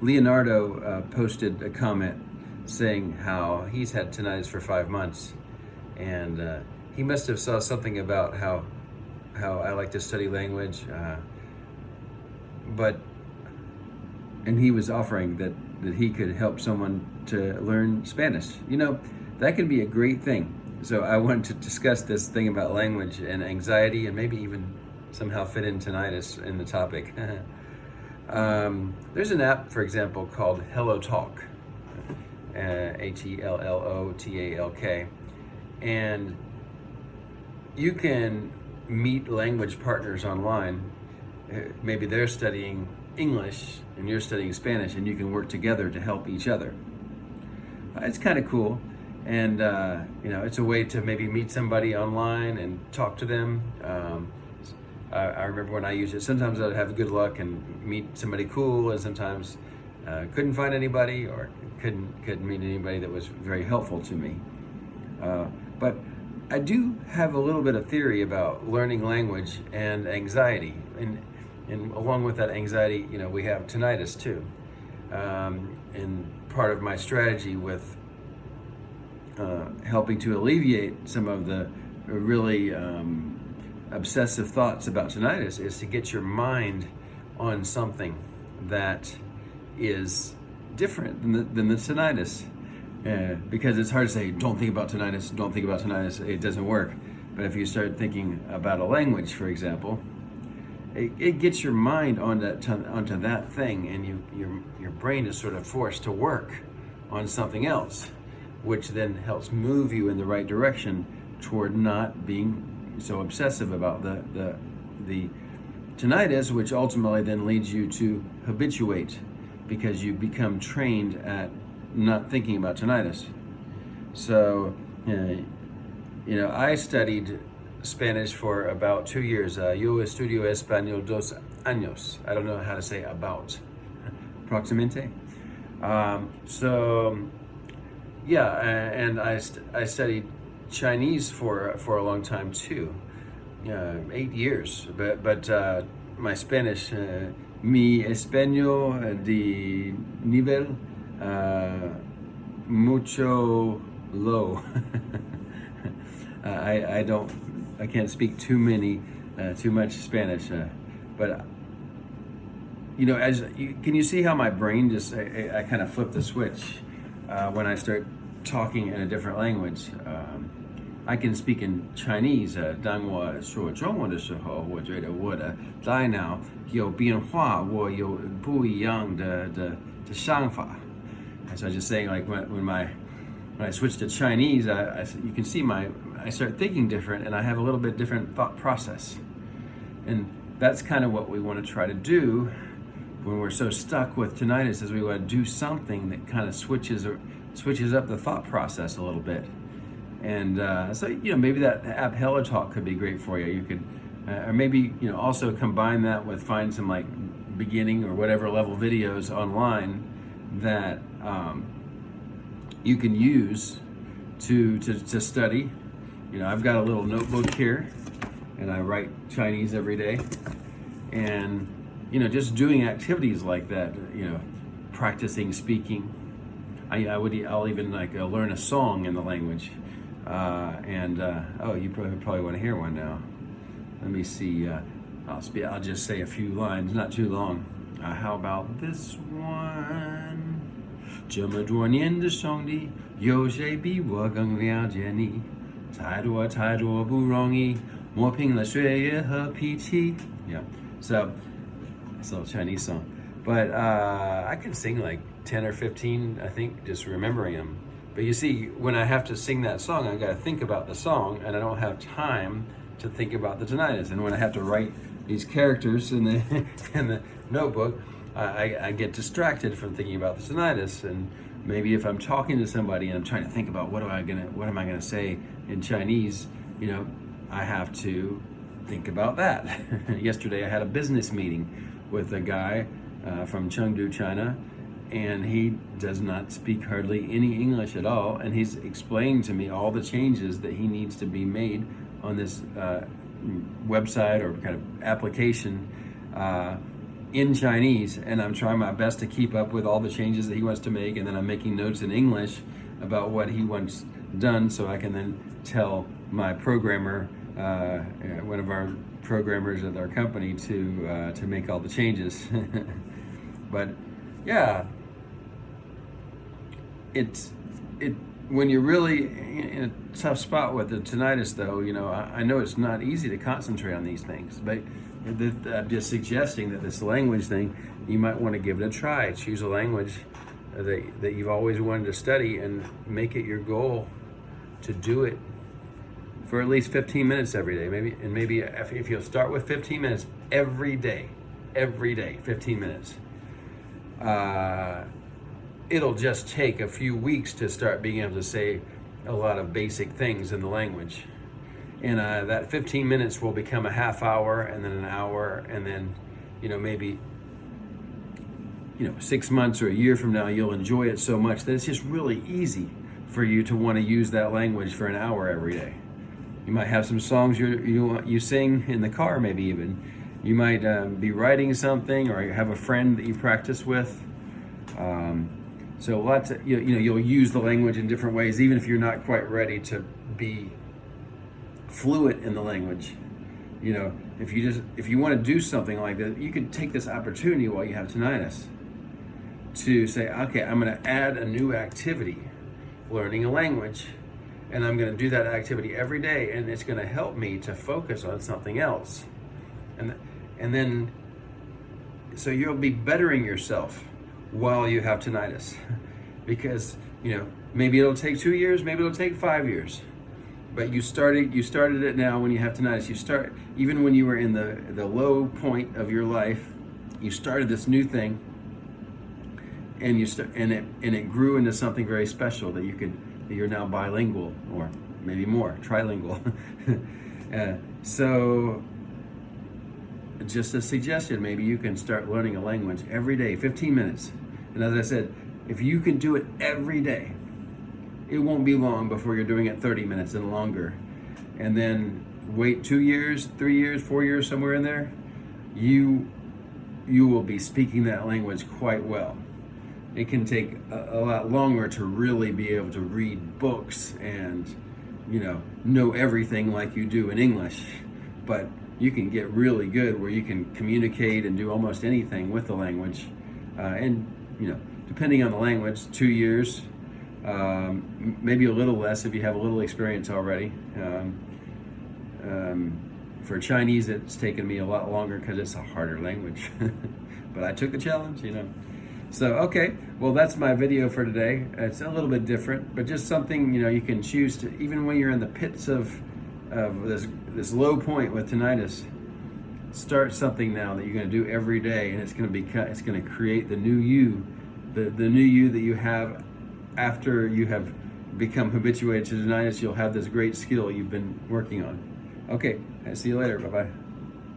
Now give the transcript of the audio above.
Leonardo posted a comment saying how he's had tinnitus for 5 months, and he must have saw something about how I like to study language, but and he was offering that he could help someone to learn Spanish. That could be a great thing. So I wanted to discuss this thing about language and anxiety, and maybe even somehow fit in tinnitus in the topic. There's an app, for example, called Hello Talk, HELLOTALK, and you can meet language partners online. Maybe they're studying English and you're studying Spanish, and you can work together to help each other. It's kind of cool, and it's a way to maybe meet somebody online and talk to them. I remember when I used it, sometimes I'd have good luck and meet somebody cool, and sometimes couldn't find anybody, or couldn't meet anybody that was very helpful to me. But I do have a little bit of theory about learning language and anxiety, and along with that anxiety, we have tinnitus too. And part of my strategy with helping to alleviate some of the really obsessive thoughts about tinnitus is to get your mind on something that is different than the tinnitus. Because it's hard to say, don't think about tinnitus, it doesn't work. But if you start thinking about a language, for example, it gets your mind onto that thing, and your brain is sort of forced to work on something else, which then helps move you in the right direction toward not being so obsessive about the tinnitus, which ultimately then leads you to habituate, because you become trained at not thinking about tinnitus. So, I studied Spanish for about 2 years. Yo estudio español 2 años. I don't know how to say about. Proximamente. And I studied Chinese for a long time too, 8 years. But my Spanish, mi español de nivel mucho low. I can't speak too much Spanish, but can you see how my brain just I kind of flip the switch when I start talking in a different language. I can speak in Chinese. 当我说中文的时候，我觉得我的大脑有变化，我有不一样的想法。So I was just saying, like when I switch to Chinese, you can see I start thinking different, and I have a little bit different thought process. And that's kind of what we want to try to do when we're so stuck with tinnitus, is we want to do something that kind of switches up the thought process a little bit. And so maybe that app Hello Talk could be great for you. You could, or maybe also combine that with find some like beginning or whatever level videos online that you can use to study. I've got a little notebook here, and I write Chinese every day, and just doing activities like that, practicing speaking. I'll even learn a song in the language, you probably want to hear one now. Let me see. I'll just say a few lines, not too long. How about this one? 这么多年的兄弟，有谁比我更了解你？太多太多不容易，磨平了岁月和脾气。Yeah, so it's a little Chinese song, but I can sing like 10 or 15, I think, just remembering them. But you see, when I have to sing that song, I've got to think about the song, and I don't have time to think about the tinnitus. And when I have to write these characters in the notebook, I get distracted from thinking about the tinnitus. And maybe if I'm talking to somebody and I'm trying to think about what am I gonna say in Chinese, I have to think about that. Yesterday I had a business meeting with a guy from Chengdu, China, and he does not speak hardly any English at all, and he's explaining to me all the changes that he needs to be made on this website or kind of application in Chinese, and I'm trying my best to keep up with all the changes that he wants to make, and then I'm making notes in English about what he wants done, so I can then tell my programmer, one of our programmers at our company, to make all the changes. But yeah, it when you're really in a tough spot with the tinnitus, though, I know it's not easy to concentrate on these things, but I'm just suggesting that this language thing, you might want to give it a try. Choose a language that you've always wanted to study and make it your goal to do it for at least 15 minutes every day. Maybe if you'll start with 15 minutes every day, 15 minutes. It'll just take a few weeks to start being able to say a lot of basic things in the language. And that 15 minutes will become a half hour, and then an hour, and then, maybe 6 months or a year from now, you'll enjoy it so much that it's just really easy for you to want to use that language for an hour every day. You might have some songs you sing in the car, maybe even. You might be writing something, or you have a friend that you practice with. So lots of, you'll use the language in different ways, even if you're not quite ready to be fluent in the language. If you want to do something like that, you could take this opportunity while you have tinnitus to say, okay, I'm going to add a new activity, learning a language, and I'm going to do that activity every day, and it's going to help me to focus on something else. And then, so you'll be bettering yourself while you have tinnitus, because maybe it'll take 2 years, maybe it'll take 5 years, but you started it now. When you have tinnitus, you start, even when you were in the low point of your life, you started this new thing, and it grew into something very special that you're now bilingual, or maybe more, trilingual. So just a suggestion, maybe you can start learning a language every day, 15 minutes. And as I said, if you can do it every day, it won't be long before you're doing it 30 minutes and longer. And then wait 2 years, 3 years, 4 years, somewhere in there, you will be speaking that language quite well. It can take a lot longer to really be able to read books and know everything like you do in English, but you can get really good where you can communicate and do almost anything with the language. And depending on the language, 2 years, maybe a little less if you have a little experience already. For Chinese, it's taken me a lot longer because it's a harder language. But I took the challenge, So, okay, well, that's my video for today. It's a little bit different, but just something, you can choose to, even when you're in the pits of this low point with tinnitus, start something now that you're going to do every day, and it's going to create the new you, the new you that you have after you have become habituated to tinnitus. You'll have this great skill you've been working on. Okay, see you later. Bye-bye.